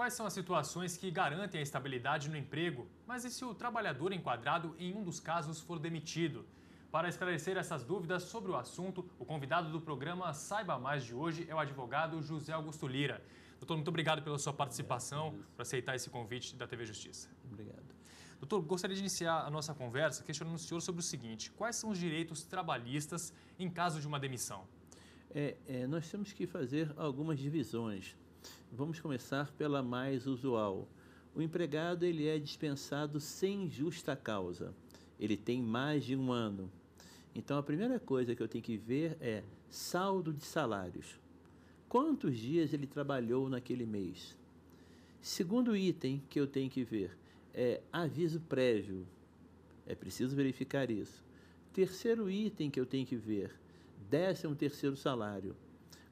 Quais são as situações que garantem a estabilidade no emprego? Mas e se o trabalhador enquadrado em um dos casos for demitido? Para esclarecer essas dúvidas sobre o assunto, o convidado do programa Saiba Mais de hoje é o advogado José Augusto Lira. Doutor, muito obrigado pela sua participação, por aceitar esse convite da TV Justiça. Obrigado. Doutor, gostaria de iniciar a nossa conversa questionando o senhor sobre o seguinte: quais são os direitos trabalhistas em caso de uma demissão? Nós temos que fazer algumas divisões. Vamos começar pela mais usual. O empregado ele é dispensado sem justa causa. Ele tem mais de um ano. Então, a primeira coisa que eu tenho que ver é saldo de salários. Quantos dias ele trabalhou naquele mês? Segundo item que eu tenho que ver é aviso prévio. É preciso verificar isso. Terceiro item que eu tenho que ver, 13º salário.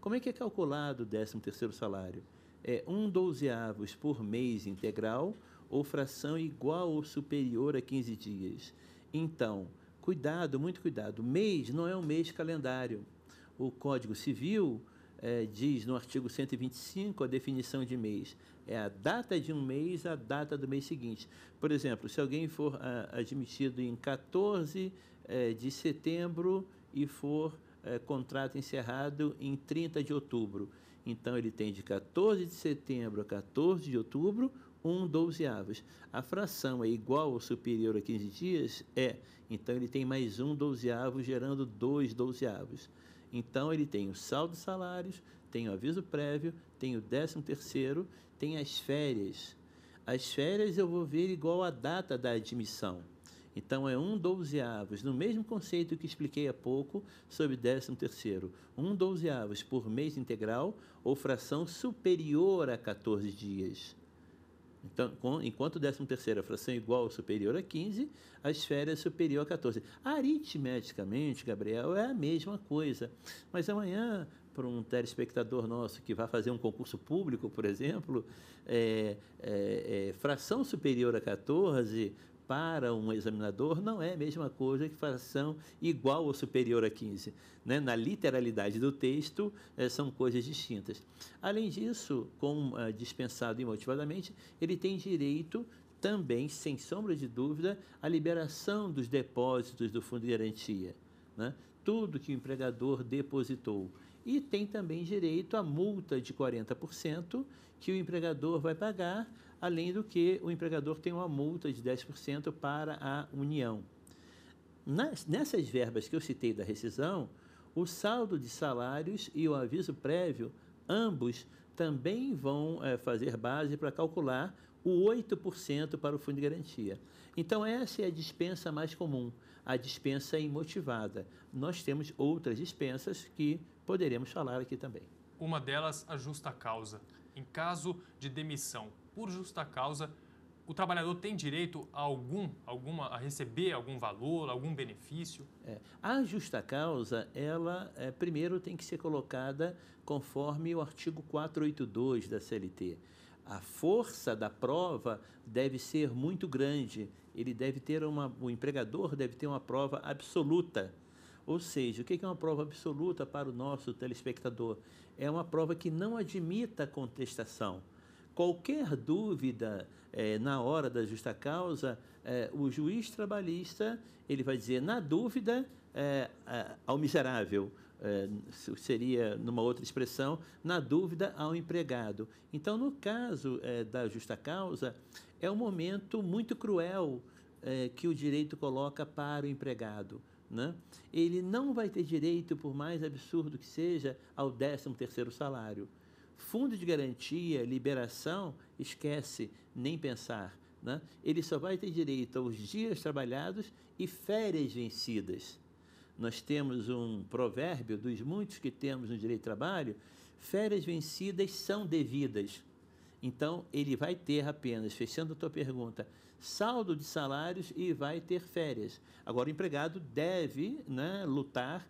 Como é que é calculado o 13º salário? É 1/12 por mês integral ou fração igual ou superior a 15 dias. Então, cuidado, muito cuidado. Mês não é um mês calendário. O Código Civil diz no artigo 125 a definição de mês. É a data de um mês, a data do mês seguinte. Por exemplo, se alguém for admitido em 14 de setembro e for contrato encerrado em 30 de outubro. Então, ele tem de 14 de setembro a 14 de outubro, 1/12. A fração é igual ou superior a 15 dias? Então, ele tem mais 1/12, gerando 2/12. Então, ele tem o saldo de salários, tem o aviso prévio, tem o 13º, tem as férias. As férias eu vou ver igual a data da admissão. Então, é 1/12, no mesmo conceito que expliquei há pouco sobre 13º. 1/12 por mês integral ou fração superior a 14 dias. Então, enquanto o 13º é fração igual ou superior a 15, as férias superior a 14. Aritmeticamente, Gabriel, é a mesma coisa. Mas amanhã, para um telespectador nosso que vai fazer um concurso público, por exemplo, fração superior a 14 para um examinador não é a mesma coisa que fração igual ou superior a 15. Né? Na literalidade do texto, são coisas distintas. Além disso, como dispensado imotivadamente, ele tem direito também, sem sombra de dúvida, à liberação dos depósitos do Fundo de Garantia. Né? Tudo que o empregador depositou. E tem também direito à multa de 40% que o empregador vai pagar, além do que o empregador tem uma multa de 10% para a União. Nessas verbas que eu citei da rescisão, o saldo de salários e o aviso prévio, ambos também vão fazer base para calcular o 8% para o Fundo de Garantia. Então, essa é a dispensa mais comum, a dispensa imotivada. Nós temos outras dispensas que poderemos falar aqui também. Uma delas, a justa causa. Em caso de demissão por justa causa, o trabalhador tem direito a receber algum valor, algum benefício? A justa causa, ela primeiro tem que ser colocada conforme o artigo 482 da CLT. A força da prova deve ser muito grande. O empregador deve ter uma prova absoluta. Ou seja, o que é uma prova absoluta para o nosso telespectador? É uma prova que não admita contestação. Qualquer dúvida na hora da justa causa, o juiz trabalhista ele vai dizer, na dúvida, ao miserável, seria, numa outra expressão, na dúvida ao empregado. Então, no caso da justa causa, é um momento muito cruel que o direito coloca para o empregado. Né? Ele não vai ter direito, por mais absurdo que seja, ao 13º salário. Fundo de garantia, liberação, esquece, nem pensar. Né? Ele só vai ter direito aos dias trabalhados e férias vencidas. Nós temos um provérbio, dos muitos que temos no direito do trabalho, férias vencidas são devidas. Então, ele vai ter apenas, fechando a tua pergunta, saldo de salários e vai ter férias. Agora, o empregado deve lutar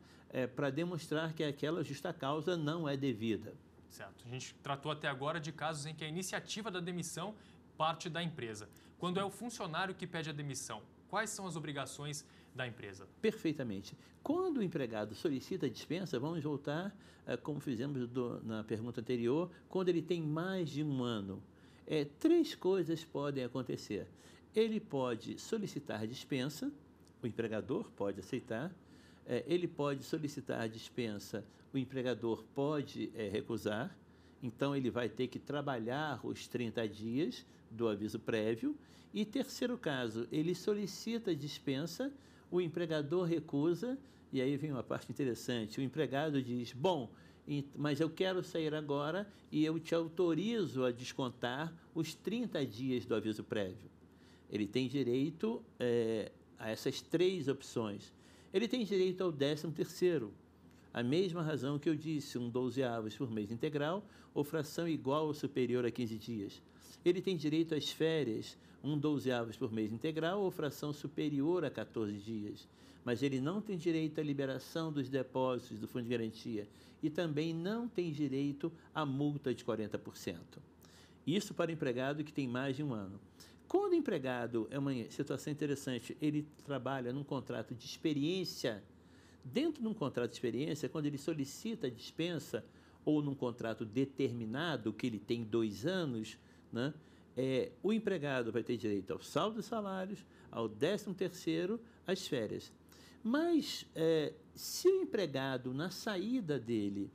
para demonstrar que aquela justa causa não é devida. Certo. A gente tratou até agora de casos em que a iniciativa da demissão parte da empresa. Quando é o funcionário que pede a demissão, quais são as obrigações da empresa? Perfeitamente. Quando o empregado solicita a dispensa, vamos voltar, como fizemos na pergunta anterior, quando ele tem mais de um ano. Três coisas podem acontecer. Ele pode solicitar dispensa, o empregador pode aceitar. Ele pode solicitar dispensa, o empregador pode recusar. Então, ele vai ter que trabalhar os 30 dias do aviso prévio. E terceiro caso, ele solicita dispensa, o empregador recusa, e aí vem uma parte interessante. O empregado diz, bom, mas eu quero sair agora e eu te autorizo a descontar os 30 dias do aviso prévio. Ele tem direito a essas três opções. Ele tem direito ao 13º, a mesma razão que eu disse, um 12avos por mês integral ou fração igual ou superior a 15 dias. Ele tem direito às férias, um 12avos por mês integral ou fração superior a 14 dias. Mas ele não tem direito à liberação dos depósitos do Fundo de Garantia e também não tem direito à multa de 40%. Isso para o empregado que tem mais de um ano. Quando o empregado, é uma situação interessante, ele trabalha num contrato de experiência, dentro de um contrato de experiência, quando ele solicita a dispensa, ou num contrato determinado, que ele tem 2 anos, né, o empregado vai ter direito ao saldo dos salários, ao 13º, às férias. Mas, se o empregado, na saída dele,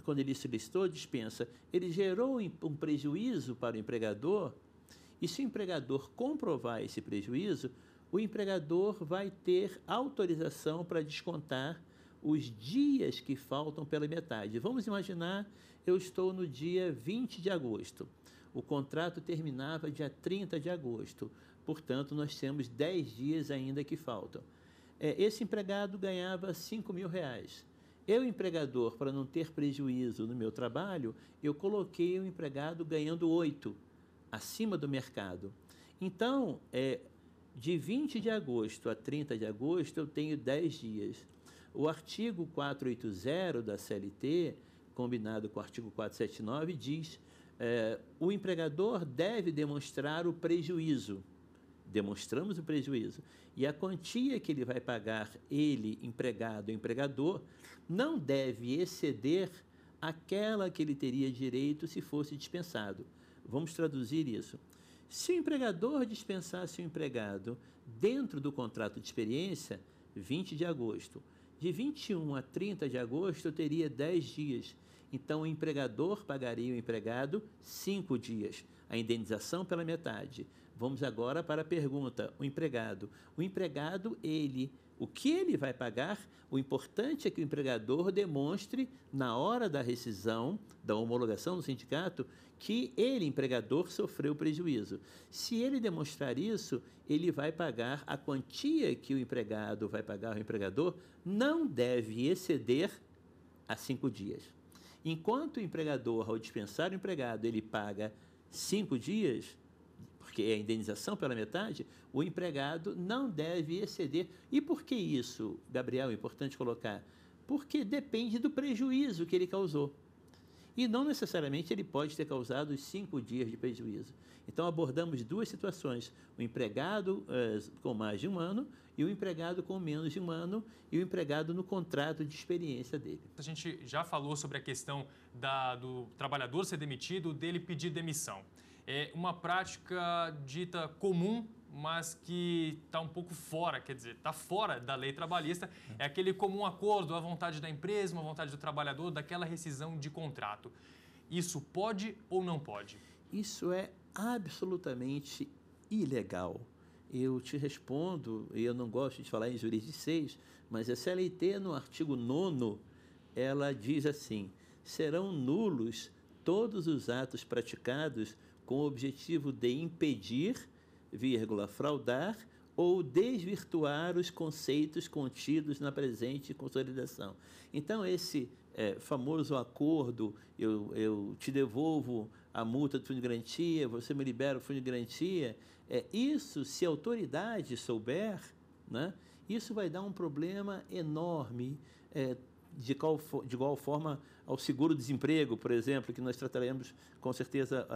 quando ele solicitou a dispensa, ele gerou um prejuízo para o empregador, e se o empregador comprovar esse prejuízo, o empregador vai ter autorização para descontar os dias que faltam pela metade. Vamos imaginar, eu estou no dia 20 de agosto. O contrato terminava dia 30 de agosto. Portanto, nós temos 10 dias ainda que faltam. Esse empregado ganhava R$5.000. Eu, empregador, para não ter prejuízo no meu trabalho, eu coloquei o empregado ganhando 8, acima do mercado. Então, de 20 de agosto a 30 de agosto, eu tenho 10 dias. O artigo 480 da CLT, combinado com o artigo 479, diz o empregador deve demonstrar o prejuízo. Demonstramos o prejuízo. E a quantia que ele vai pagar, ele, empregado ou empregador, não deve exceder aquela que ele teria direito se fosse dispensado. Vamos traduzir isso. Se o empregador dispensasse o empregado dentro do contrato de experiência, 20 de agosto, de 21 a 30 de agosto, eu teria 10 dias. Então, o empregador pagaria o empregado 5 dias, a indenização pela metade. Vamos agora para a pergunta, o empregado. O empregado, o que ele vai pagar, o importante é que o empregador demonstre, na hora da rescisão, da homologação do sindicato, que ele, empregador, sofreu prejuízo. Se ele demonstrar isso, ele vai pagar a quantia que o empregado vai pagar ao empregador, não deve exceder a 5 dias. Enquanto o empregador, ao dispensar o empregado, ele paga 5 dias, porque é a indenização pela metade, o empregado não deve exceder. E por que isso, Gabriel, é importante colocar? Porque depende do prejuízo que ele causou. E não necessariamente ele pode ter causado os 5 dias de prejuízo. Então, abordamos duas situações, o empregado com mais de um ano e o empregado com menos de um ano e o empregado no contrato de experiência dele. A gente já falou sobre a questão do trabalhador ser demitido, dele pedir demissão. É uma prática dita comum, mas que está um pouco fora, quer dizer, está fora da lei trabalhista. É aquele comum acordo, a vontade da empresa, a vontade do trabalhador, daquela rescisão de contrato. Isso pode ou não pode? Isso é absolutamente ilegal. Eu te respondo, e eu não gosto de falar em jurisdições, mas a CLT, no artigo 9º, ela diz assim: serão nulos todos os atos praticados com o objetivo de impedir, fraudar ou desvirtuar os conceitos contidos na presente consolidação. Então, esse famoso acordo, eu te devolvo a multa do fundo de garantia, você me libera o fundo de garantia, isso, se a autoridade souber, né, isso vai dar um problema enorme, de igual forma ao seguro-desemprego, por exemplo, que nós trataremos com certeza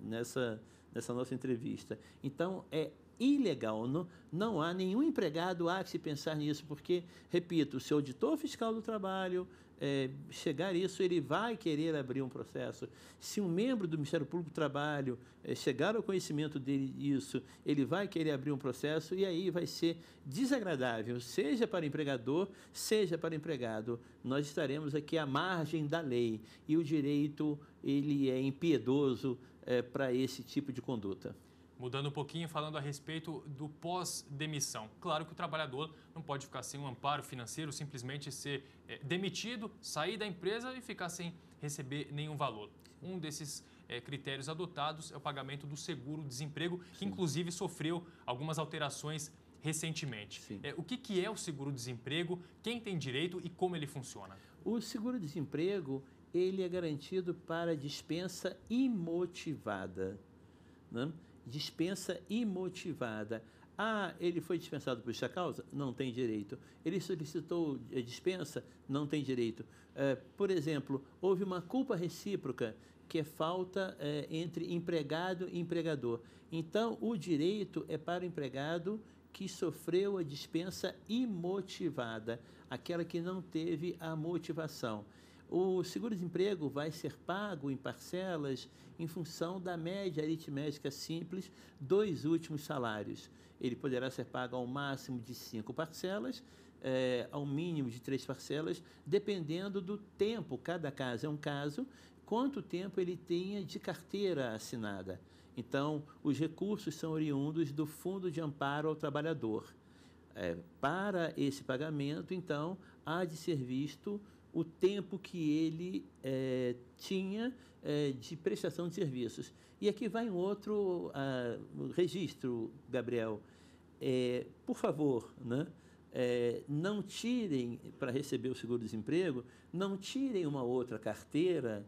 nessa nossa entrevista. Então, é ilegal, não há nenhum empregado a se pensar nisso, porque, repito, se o auditor fiscal do trabalho chegar isso, ele vai querer abrir um processo. Se um membro do Ministério Público do Trabalho chegar ao conhecimento dele isso, ele vai querer abrir um processo e aí vai ser desagradável, seja para o empregador, seja para o empregado. Nós estaremos aqui à margem da lei e o direito ele é impiedoso para esse tipo de conduta. Mudando um pouquinho, falando a respeito do pós-demissão. Claro que o trabalhador não pode ficar sem um amparo financeiro, simplesmente ser demitido, sair da empresa e ficar sem receber nenhum valor. Um desses critérios adotados é o pagamento do seguro-desemprego, que inclusive sofreu algumas alterações recentemente. O que é o seguro-desemprego, quem tem direito e como ele funciona? O seguro-desemprego ele é garantido para dispensa imotivada, né? Dispensa imotivada. Ele foi dispensado por justa causa? Não tem direito. Ele solicitou dispensa? Não tem direito. Por exemplo, houve uma culpa recíproca, que é falta entre empregado e empregador. Então, o direito é para o empregado que sofreu a dispensa imotivada, aquela que não teve a motivação. O seguro-desemprego vai ser pago em parcelas em função da média aritmética simples dos últimos salários. Ele poderá ser pago ao máximo de 5 parcelas, ao mínimo de 3 parcelas, dependendo do tempo, cada caso é um caso, quanto tempo ele tenha de carteira assinada. Então, os recursos são oriundos do Fundo de Amparo ao Trabalhador. Para esse pagamento, então, há de ser visto o tempo que ele tinha de prestação de serviços. E aqui vai um outro registro, Gabriel. Por favor, né? Não tirem, para receber o seguro-desemprego, não tirem uma outra carteira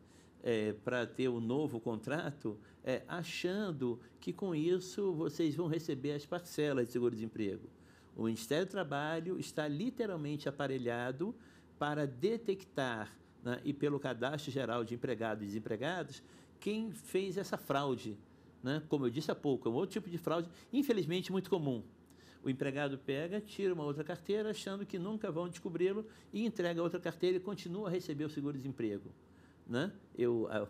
para ter um novo contrato, achando que com isso vocês vão receber as parcelas de seguro-desemprego. O Ministério do Trabalho está literalmente aparelhado para detectar, né, e pelo Cadastro Geral de Empregados e Desempregados, quem fez essa fraude. Né? Como eu disse há pouco, é um outro tipo de fraude, infelizmente, muito comum. O empregado pega, tira uma outra carteira, achando que nunca vão descobri-lo, e entrega outra carteira e continua a receber o seguro-desemprego. Né?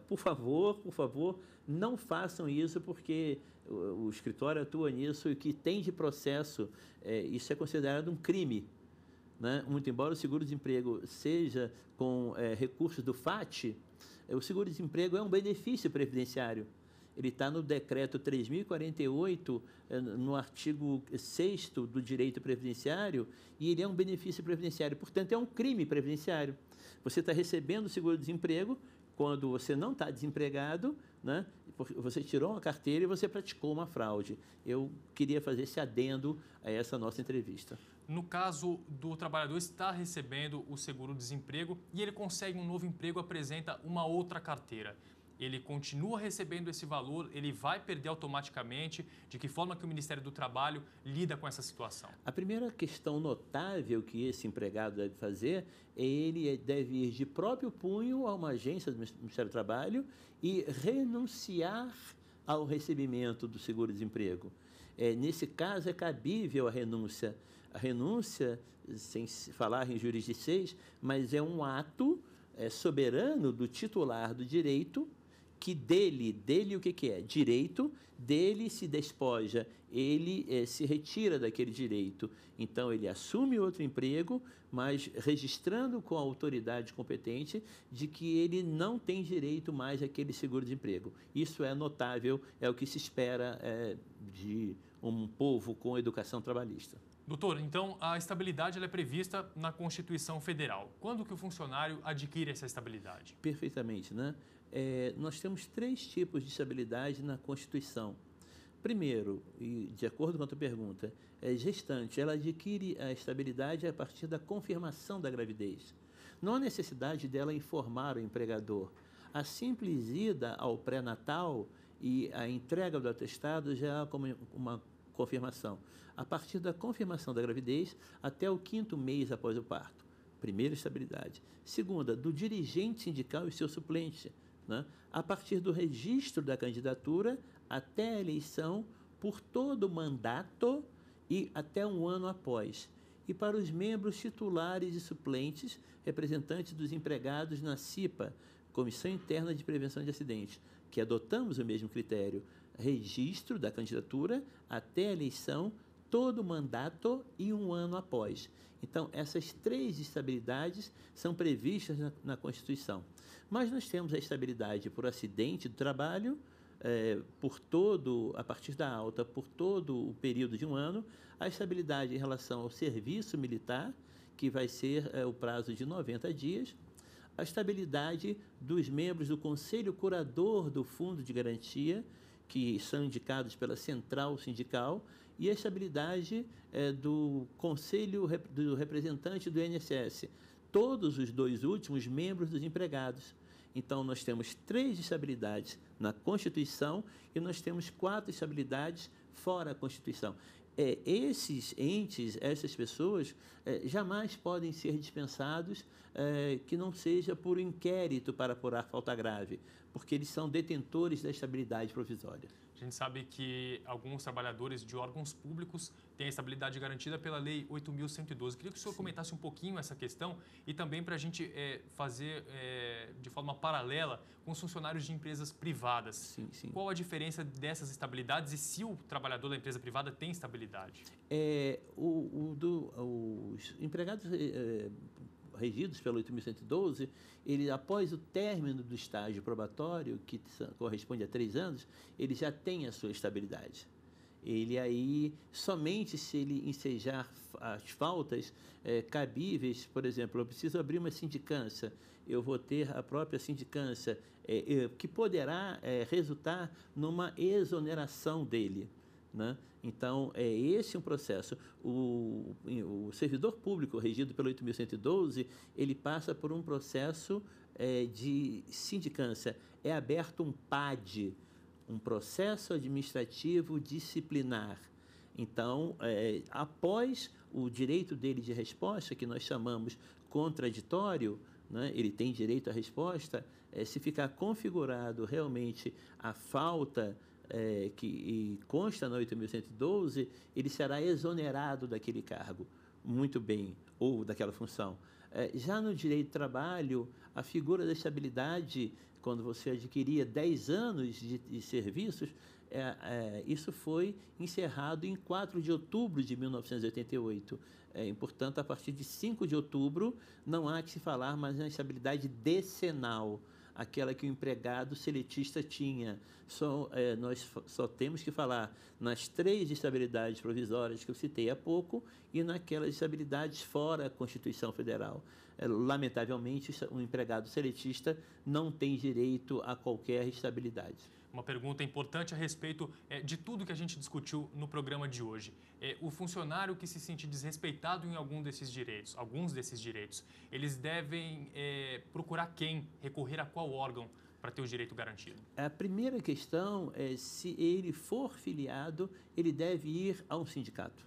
Por favor, não façam isso, porque o escritório atua nisso e o que tem de processo, isso é considerado um crime. Né? Muito embora o seguro-desemprego seja com recursos do FAT, o seguro-desemprego é um benefício previdenciário. Ele está no decreto 3.048, no artigo 6º do direito previdenciário, e ele é um benefício previdenciário, portanto, é um crime previdenciário. Você está recebendo o seguro-desemprego quando você não está desempregado, né? Você tirou uma carteira e você praticou uma fraude. Eu queria fazer esse adendo a essa nossa entrevista. No caso do trabalhador estar recebendo o seguro-desemprego e ele consegue um novo emprego, apresenta uma outra carteira. Ele continua recebendo esse valor, ele vai perder automaticamente? De que forma que o Ministério do Trabalho lida com essa situação? A primeira questão notável que esse empregado deve fazer ele deve ir de próprio punho a uma agência do Ministério do Trabalho e renunciar ao recebimento do seguro-desemprego. Nesse caso, é cabível a renúncia. A renúncia, sem falar em jurisdições, mas é um ato soberano do titular do direito, que dele o que é? Direito, dele se despoja, ele se retira daquele direito. Então, ele assume outro emprego, mas registrando com a autoridade competente de que ele não tem direito mais àquele seguro-desemprego. Isso é notável, é o que se espera de um povo com educação trabalhista. Doutor, então a estabilidade ela é prevista na Constituição Federal. Quando que o funcionário adquire essa estabilidade? Perfeitamente, né? Nós temos 3 tipos de estabilidade na Constituição. Primeiro, e de acordo com a tua pergunta, gestante, ela adquire a estabilidade a partir da confirmação da gravidez. Não há necessidade dela informar o empregador. A simples ida ao pré-natal e a entrega do atestado já é como uma confirmação. A partir da confirmação da gravidez até o 5º mês após o parto. Primeira, estabilidade. Segunda, do dirigente sindical e seu suplente, né? A partir do registro da candidatura até a eleição por todo o mandato e até um ano após. e para os membros titulares e suplentes, representantes dos empregados na CIPA, Comissão Interna de Prevenção de Acidentes, que adotamos o mesmo critério, registro da candidatura até a eleição, todo o mandato e 1 ano após. Então, essas 3 estabilidades são previstas na Constituição. Mas nós temos a estabilidade por acidente do trabalho, a partir da alta, por todo o período de 1 ano, a estabilidade em relação ao serviço militar, que vai ser o prazo de 90 dias, a estabilidade dos membros do Conselho Curador do Fundo de Garantia, que são indicados pela Central Sindical, e a estabilidade do Conselho do Representante do INSS, todos os 2 últimos membros dos empregados. Então, nós temos 3 estabilidades na Constituição e nós temos 4 estabilidades fora a Constituição. Esses entes, essas pessoas, jamais podem ser dispensados que não seja por inquérito para apurar falta grave, porque eles são detentores da estabilidade provisória. A gente sabe que alguns trabalhadores de órgãos públicos têm a estabilidade garantida pela Lei 8.112. Queria que o senhor comentasse um pouquinho essa questão e também para a gente fazer de forma paralela com os funcionários de empresas privadas. Sim, sim. Qual a diferença dessas estabilidades e se o trabalhador da empresa privada tem estabilidade? Os empregados regidos pelo 8.112, ele, após o término do estágio probatório, que corresponde a 3 anos, ele já tem a sua estabilidade. Ele aí, somente se ele ensejar as faltas cabíveis, por exemplo, eu preciso abrir uma sindicância, eu vou ter a própria sindicância, que poderá resultar numa exoneração dele, né? Então, esse é um processo. O servidor público regido pelo 8.112, ele passa por um processo de sindicância. É aberto um PAD, um processo administrativo disciplinar. Então, após o direito dele de resposta, que nós chamamos contraditório, né, ele tem direito à resposta, se ficar configurado realmente a falta que consta no 8.112, ele será exonerado daquele cargo, muito bem, ou daquela função. Já no direito do trabalho, a figura da estabilidade, quando você adquiria 10 anos de serviços, isso foi encerrado em 4 de outubro de 1988. Portanto, a partir de 5 de outubro, não há que se falar mais na estabilidade decenal, aquela que o empregado seletista tinha. Nós só temos que falar nas 3 estabilidades provisórias que eu citei há pouco e naquelas estabilidades fora a Constituição Federal. Lamentavelmente, o empregado seletista não tem direito a qualquer estabilidade. Uma pergunta importante a respeito de tudo que a gente discutiu no programa de hoje. O funcionário que se sentir desrespeitado em alguns desses direitos, eles devem procurar quem? Recorrer a qual órgão para ter o direito garantido? A primeira questão é, se ele for filiado, ele deve ir a um sindicato.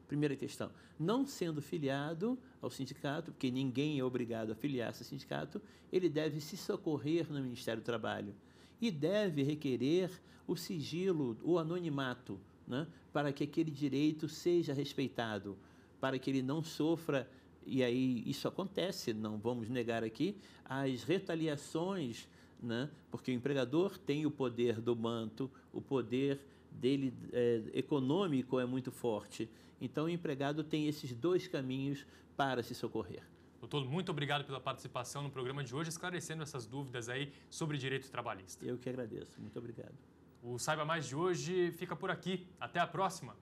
Primeira questão. Não sendo filiado ao sindicato, porque ninguém é obrigado a filiar-se ao sindicato, ele deve se socorrer no Ministério do Trabalho e deve requerer o sigilo, o anonimato, né, para que aquele direito seja respeitado, para que ele não sofra, e aí isso acontece, não vamos negar aqui, as retaliações, né, porque o empregador tem o poder do manto, o poder dele econômico é muito forte. Então, o empregado tem esses 2 caminhos para se socorrer. Doutor, muito obrigado pela participação no programa de hoje, esclarecendo essas dúvidas aí sobre direito trabalhista. Eu que agradeço. Muito obrigado. O Saiba Mais de hoje fica por aqui. Até a próxima!